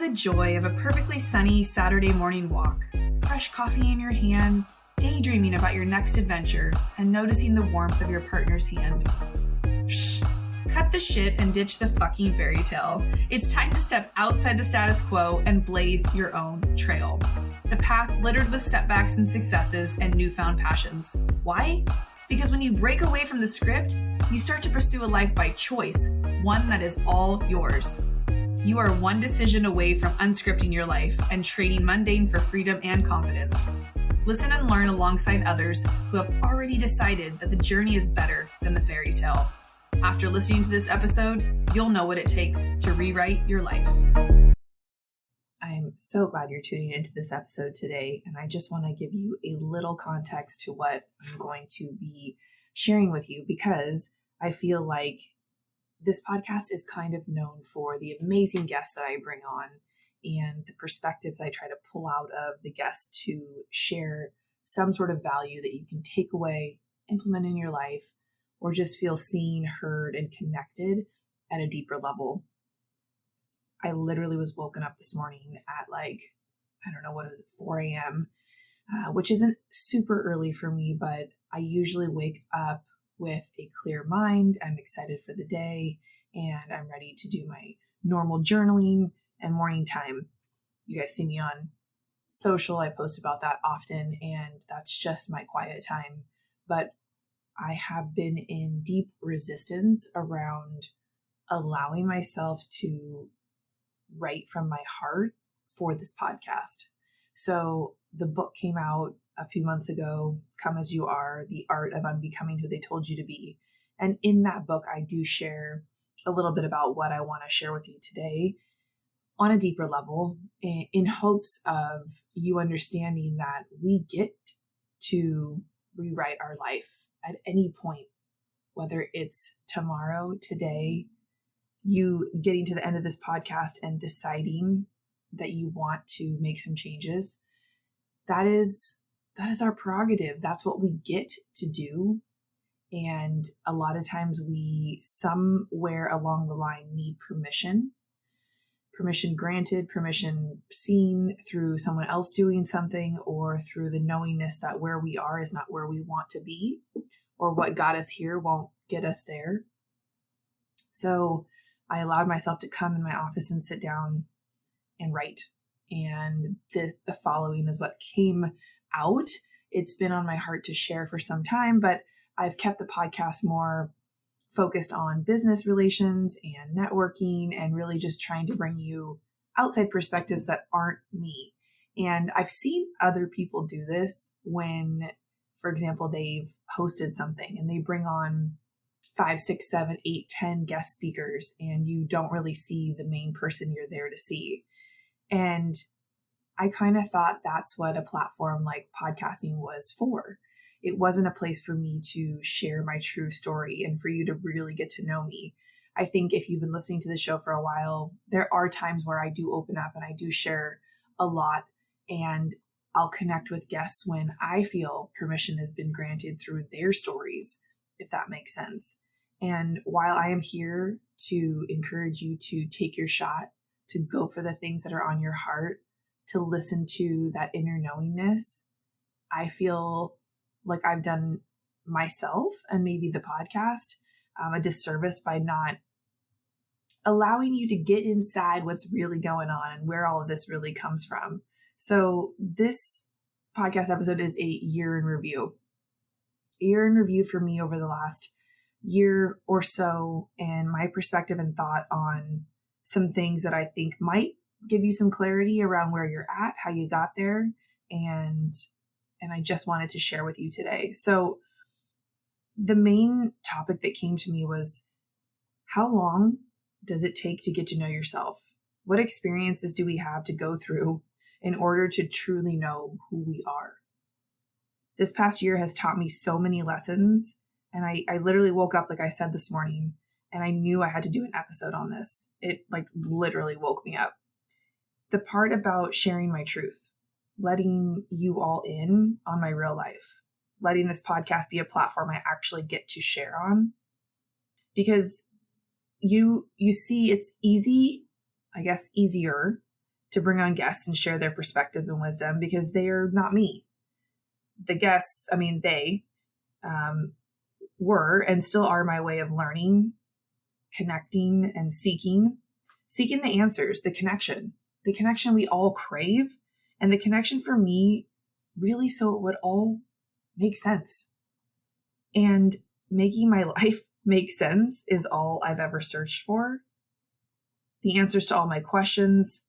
the joy of a perfectly sunny Saturday morning walk, fresh coffee in your hand, daydreaming about your next adventure, and noticing the warmth of your partner's hand. Psh, cut the shit and ditch the fucking fairy tale. It's time to step outside the status quo and blaze your own trail. The path littered with setbacks and successes and newfound passions. Why? Because when you break away from the script, you start to pursue a life by choice, one that is all yours. You are one decision away from unscripting your life and trading mundane for freedom and confidence. Listen and learn alongside others who have already decided that the journey is better than the fairy tale. After listening to this episode, you'll know what it takes to rewrite your life. I'm so glad you're tuning into this episode today, and I just want to give you a little context to what I'm going to be sharing with you, because I feel like this podcast is kind of known for the amazing guests that I bring on and the perspectives I try to pull out of the guests to share some sort of value that you can take away, implement in your life, or just feel seen, heard, and connected at a deeper level. I literally was woken up this morning at 4 a.m., which isn't super early for me, but I usually wake up with a clear mind. I'm excited for the day, and I'm ready to do my normal journaling and morning time. You guys see me on social. I post about that often, and that's just my quiet time. But I have been in deep resistance around allowing myself to write from my heart for this podcast. So the book came out a few months ago, Come As You Are, The Art of Unbecoming Who They Told You to Be. And in that book, I do share a little bit about what I want to share with you today on a deeper level, in hopes of you understanding that we get to rewrite our life at any point, whether it's tomorrow, today, you getting to the end of this podcast and deciding that you want to make some changes. That is our prerogative. That's what we get to do. And a lot of times we somewhere along the line need permission granted, permission seen through someone else doing something, or through the knowingness that where we are is not where we want to be, or what got us here won't get us there. So I allowed myself to come in my office and sit down and write. And the following is what came out. It's been on my heart to share for some time, but I've kept the podcast more focused on business relations and networking, and really just trying to bring you outside perspectives that aren't me. And I've seen other people do this when, for example, they've hosted something and they bring on 5, 6, 7, 8, 10 guest speakers, and you don't really see the main person you're there to see. And I kind of thought that's what a platform like podcasting was for. It wasn't a place for me to share my true story and for you to really get to know me. I think if you've been listening to the show for a while, there are times where I do open up and I do share a lot, and I'll connect with guests when I feel permission has been granted through their stories, if that makes sense. And while I am here to encourage you to take your shot, to go for the things that are on your heart, to listen to that inner knowingness, I feel like I've done myself and maybe the podcast a disservice by not allowing you to get inside what's really going on and where all of this really comes from. So this podcast episode is a year in review. A year in review for me over the last year or so, and my perspective and thought on some things that I think might give you some clarity around where you're at, how you got there, and I just wanted to share with you today. So the main topic that came to me was, how long does it take to get to know yourself? What experiences do we have to go through in order to truly know who we are? This past year has taught me so many lessons, and I literally woke up, like I said this morning, and I knew I had to do an episode on this. It literally woke me up. The part about sharing my truth, letting you all in on my real life, letting this podcast be a platform I actually get to share on. Because you see, it's easy, I guess easier, to bring on guests and share their perspective and wisdom because they are not me. The guests, they were and still are my way of learning, connecting, and seeking the answers, the connection we all crave, and the connection for me really so it would all make sense. And making my life make sense is all I've ever searched for. The answers to all my questions.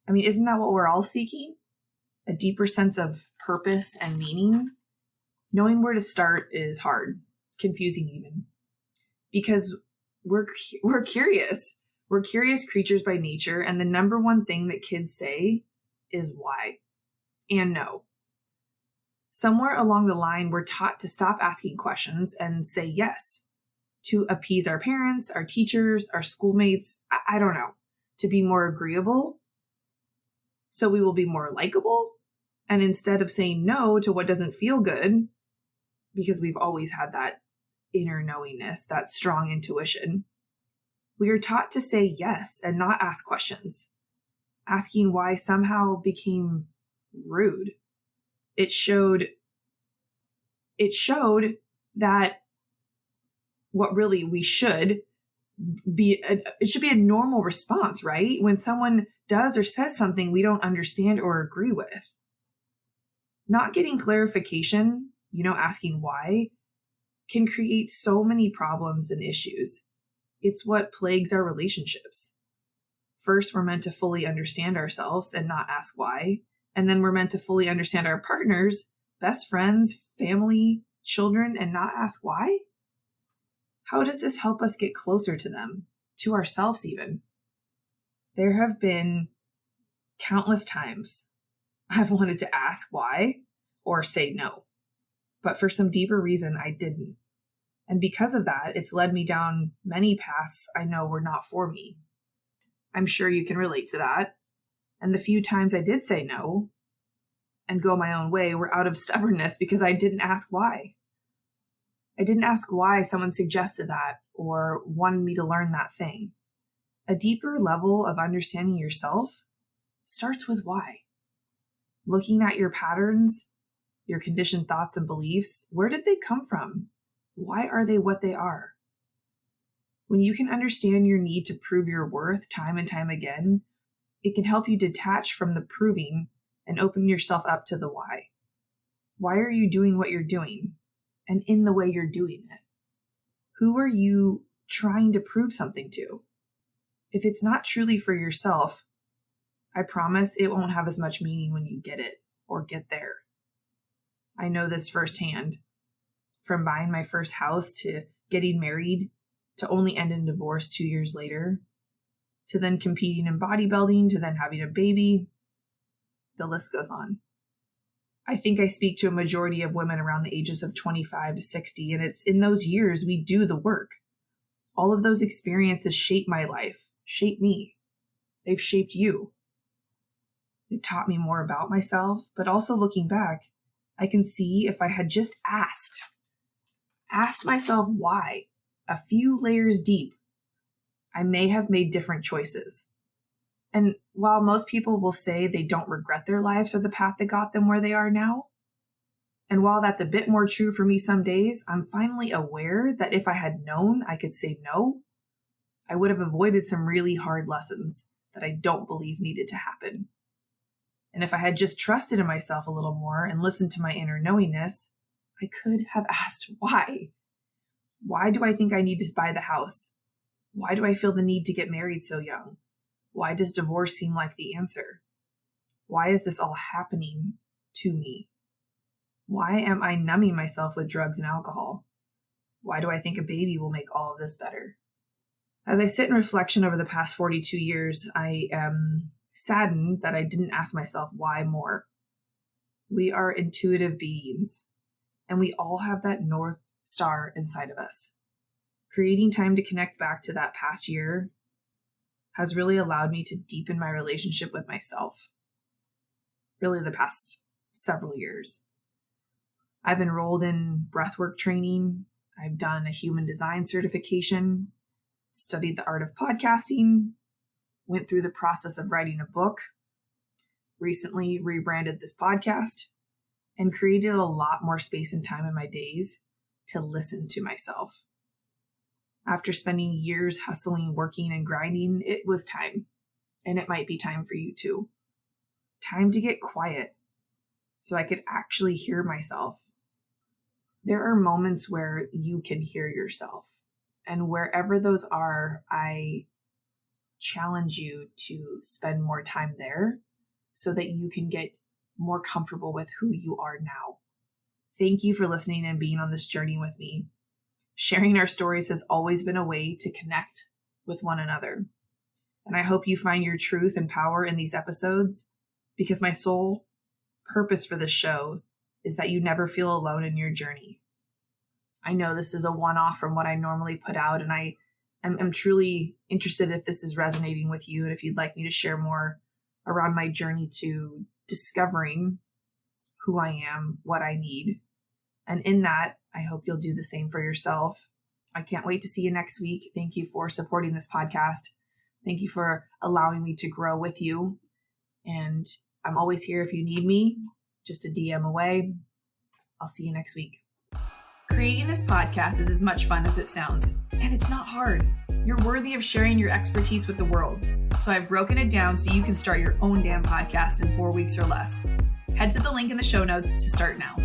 Isn't that what we're all seeking? A deeper sense of purpose and meaning. Knowing where to start is hard, confusing even, because we're curious. We're curious creatures by nature, and the number one thing that kids say is why and no. Somewhere along the line, we're taught to stop asking questions and say yes, to appease our parents, our teachers, our schoolmates, I don't know, to be more agreeable, so we will be more likable. And instead of saying no to what doesn't feel good, because we've always had that inner knowingness, that strong intuition, we are taught to say yes and not ask questions. Asking why somehow became rude. It showed that what really we should be, it should be a normal response, right? When someone does or says something we don't understand or agree with. Not getting clarification, asking why, can create so many problems and issues. It's what plagues our relationships. First, we're meant to fully understand ourselves and not ask why. And then we're meant to fully understand our partners, best friends, family, children, and not ask why? How does this help us get closer to them, to ourselves even? There have been countless times I've wanted to ask why or say no. But for some deeper reason, I didn't. And because of that, it's led me down many paths I know were not for me. I'm sure you can relate to that. And the few times I did say no and go my own way were out of stubbornness because I didn't ask why. I didn't ask why someone suggested that or wanted me to learn that thing. A deeper level of understanding yourself starts with why. Looking at your patterns, your conditioned thoughts and beliefs, where did they come from? Why are they what they are? When you can understand your need to prove your worth time and time again, it can help you detach from the proving and open yourself up to the why. Why are you doing what you're doing? And in the way you're doing it? Who are you trying to prove something to? If it's not truly for yourself, I promise it won't have as much meaning when you get it or get there. I know this firsthand. From buying my first house to getting married to only end in divorce 2 years later, to then competing in bodybuilding, to then having a baby, the list goes on. I think I speak to a majority of women around the ages of 25 to 60, and it's in those years we do the work. All of those experiences shape my life, shape me. They've shaped you. They've taught me more about myself, but also looking back, I can see if I had just asked myself why, a few layers deep, I may have made different choices. And while most people will say they don't regret their lives or the path that got them where they are now, and while that's a bit more true for me some days, I'm finally aware that if I had known I could say no, I would have avoided some really hard lessons that I don't believe needed to happen. And if I had just trusted in myself a little more and listened to my inner knowingness, I could have asked why. Why do I think I need to buy the house? Why do I feel the need to get married so young? Why does divorce seem like the answer? Why is this all happening to me? Why am I numbing myself with drugs and alcohol? Why do I think a baby will make all of this better? As I sit in reflection over the past 42 years, I am saddened that I didn't ask myself why more. We are intuitive beings, and we all have that North Star inside of us. Creating time to connect back to that past year has really allowed me to deepen my relationship with myself. Really the past several years. I've enrolled in breathwork training. I've done a human design certification, studied the art of podcasting, went through the process of writing a book, recently rebranded this podcast and created a lot more space and time in my days to listen to myself. After spending years hustling, working, and grinding, it was time. And it might be time for you too. Time to get quiet so I could actually hear myself. There are moments where you can hear yourself. And wherever those are, I challenge you to spend more time there so that you can get more comfortable with who you are now. Thank you for listening and being on this journey with me. Sharing our stories has always been a way to connect with one another. And I hope you find your truth and power in these episodes, because my sole purpose for this show is that you never feel alone in your journey. I know this is a one-off from what I normally put out, and I'm truly interested if this is resonating with you and if you'd like me to share more around my journey to discovering who I am, what I need. And in that, I hope you'll do the same for yourself. I can't wait to see you next week. Thank you for supporting this podcast. Thank you for allowing me to grow with you. And I'm always here if you need me, just a DM away. I'll see you next week. Creating this podcast is as much fun as it sounds, and it's not hard. You're worthy of sharing your expertise with the world. So I've broken it down so you can start your own damn podcast in 4 weeks or less. Head to the link in the show notes to start now.